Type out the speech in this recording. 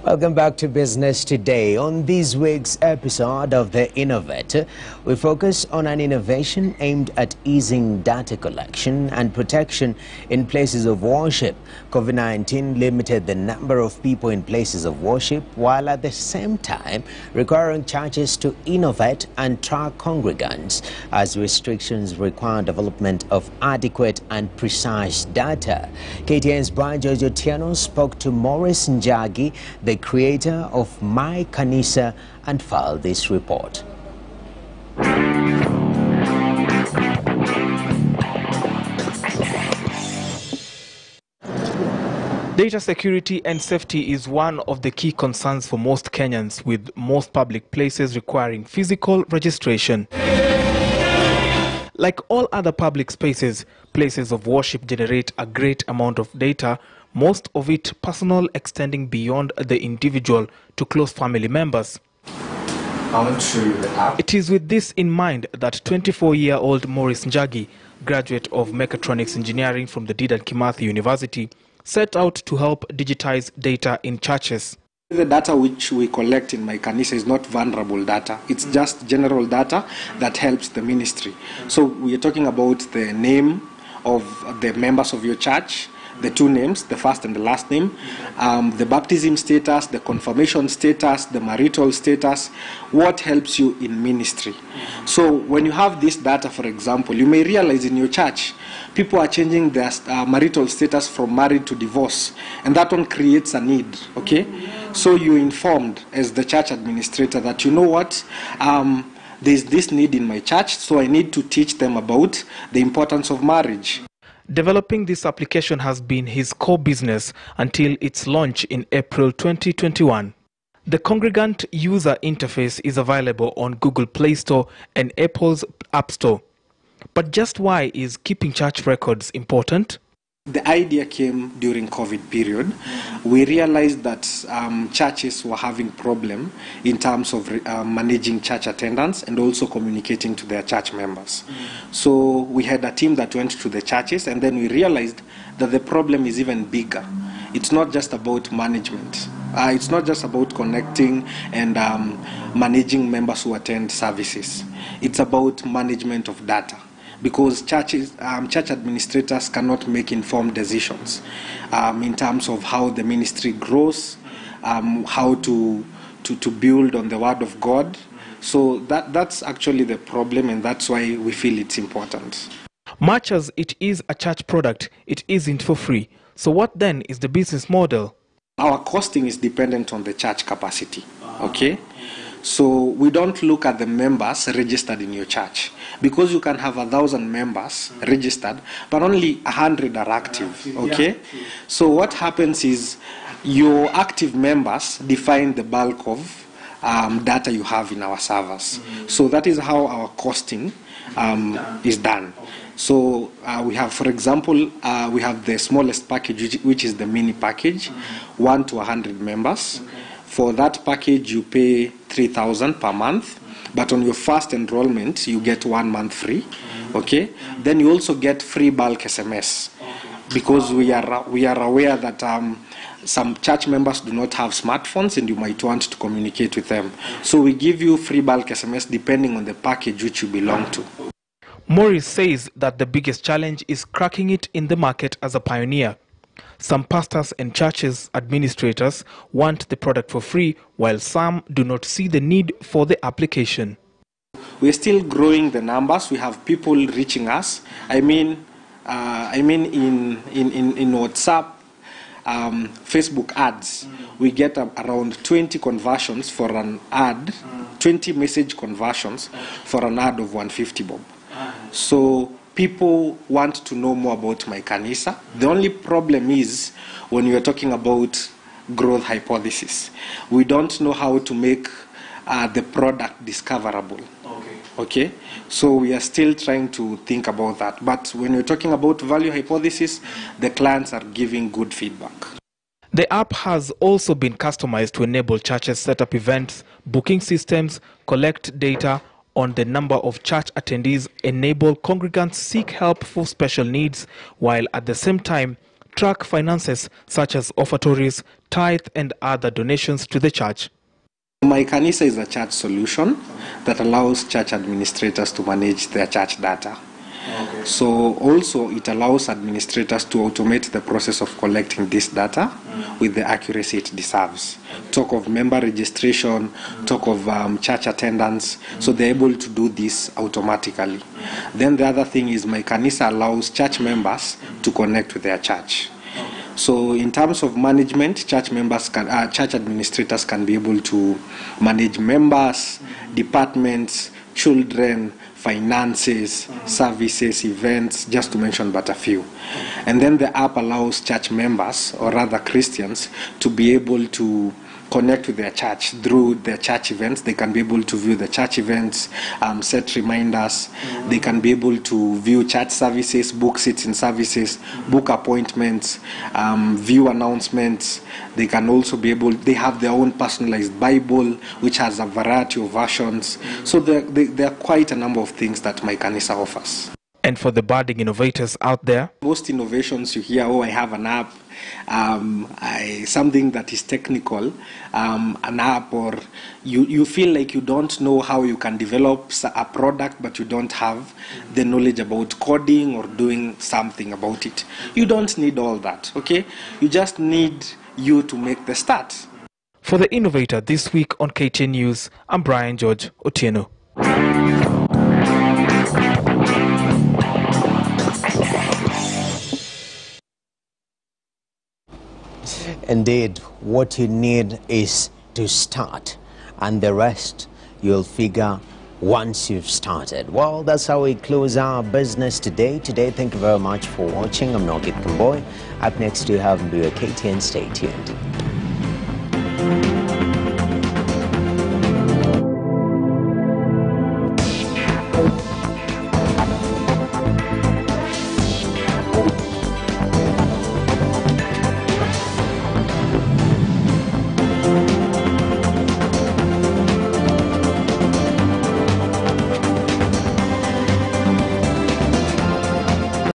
Welcome back to Business Today. On this week's episode of The Innovator, we focus on an innovation aimed at easing data collection and protection in places of worship. COVID-19 limited the number of people in places of worship, while at the same time requiring churches to innovate and track congregants, as restrictions require development of adequate and precise data. KTN's Brian Jojo Tiano spoke to Maurice Njagi, the creator of myKANISA, and filed this report. Data security and safety is one of the key concerns for most Kenyans, with most public places requiring physical registration. Like all other public spaces, places of worship generate a great amount of data, most of it personal, extending beyond the individual to close family members. I want to show you the app. It is with this in mind that 24-year-old Maurice Njagi, graduate of mechatronics engineering from the Dedan Kimathi University, set out to help digitize data in churches. The data which we collect in myKANISA is not vulnerable data. It's just general data that helps the ministry. So we are talking about the name of the members of your church, the two names, the first and the last name, the baptism status, the confirmation status, the marital status, what helps you in ministry. So when you have this data, for example, you may realize in your church, people are changing their marital status from married to divorce, and that one creates a need, okay? So you're informed as the church administrator that, you know what, there's this need in my church, so I need to teach them about the importance of marriage. Developing this application has been his core business until its launch in April 2021. The congregant user interface is available on Google Play Store and Apple's App Store. But just why is keeping church records important? The idea came during COVID period. We realized that churches were having problem in terms of managing church attendance and also communicating to their church members. So we had a team that went to the churches, and then we realized that the problem is even bigger. It's not just about management. It's not just about connecting and managing members who attend services. It's about management of data. Because church administrators cannot make informed decisions in terms of how the ministry grows, how to build on the word of God. So that's actually the problem, and that's why we feel it's important. Much as it is a church product, it isn't for free. So what then is the business model? Our costing is dependent on the church capacity, okay? So we don't look at the members registered in your church, because you can have 1,000 members registered, but only 100 are active, okay? So what happens is your active members define the bulk of data you have in our servers. So that is how our costing is done. So we have, for example, we have the smallest package, which is the mini package, 1 to 100 members. For that package, you pay 3,000 per month, but on your first enrollment, you get 1 month free, okay? Then you also get free bulk SMS, because we are aware that some church members do not have smartphones and you might want to communicate with them. So we give you free bulk SMS depending on the package which you belong to. Maurice says that the biggest challenge is cracking it in the market as a pioneer. Some pastors and churches administrators want the product for free, while some do not see the need for the application. We're still growing the numbers. We have people reaching us. I mean in WhatsApp, Facebook ads, we get around 20 conversions for an ad, 20 message conversions for an ad of 150 bob. So people want to know more about myKANISA. The only problem is when we are talking about growth hypothesis. We don't know how to make the product discoverable. Okay? So we are still trying to think about that. But when we're talking about value hypothesis, the clients are giving good feedback. The app has also been customized to enable churches set up events, booking systems, collect data on the number of church attendees, enable congregants seek help for special needs, while at the same time track finances such as offertories, tithe and other donations to the church. myKANISA is a church solution that allows church administrators to manage their church data. Okay. So also it allows administrators to automate the process of collecting this data with the accuracy it deserves. Talk of member registration, talk of church attendance, so they're able to do this automatically. Then the other thing is myKANISA allows church members to connect with their church. So in terms of management, church administrators can be able to manage members, departments, children, finances, services, events, just to mention but a few. And then the app allows church members, or rather Christians, to be able to connect with their church through their church events. They can be able to view the church events, set reminders. They can be able to view church services, book seats in services, book appointments, view announcements. They can also be able, they have their own personalized Bible, which has a variety of versions. So there are quite a number of things that myKANISA offers. And for the budding innovators out there? Most innovations you hear, oh, I have an app, something that is technical, an app, or you feel like you don't know how you can develop a product, but you don't have the knowledge about coding or doing something about it. You don't need all that, okay? You just need you to make the start. For The Innovator this week on KTN News, I'm Brian George Otieno. Indeed, what you need is to start, and the rest you'll figure once you've started. Well, that's how we close our business today. Thank you very much for watching. I'm Nogit Kamboy. Up next, you have KTN. Stay tuned.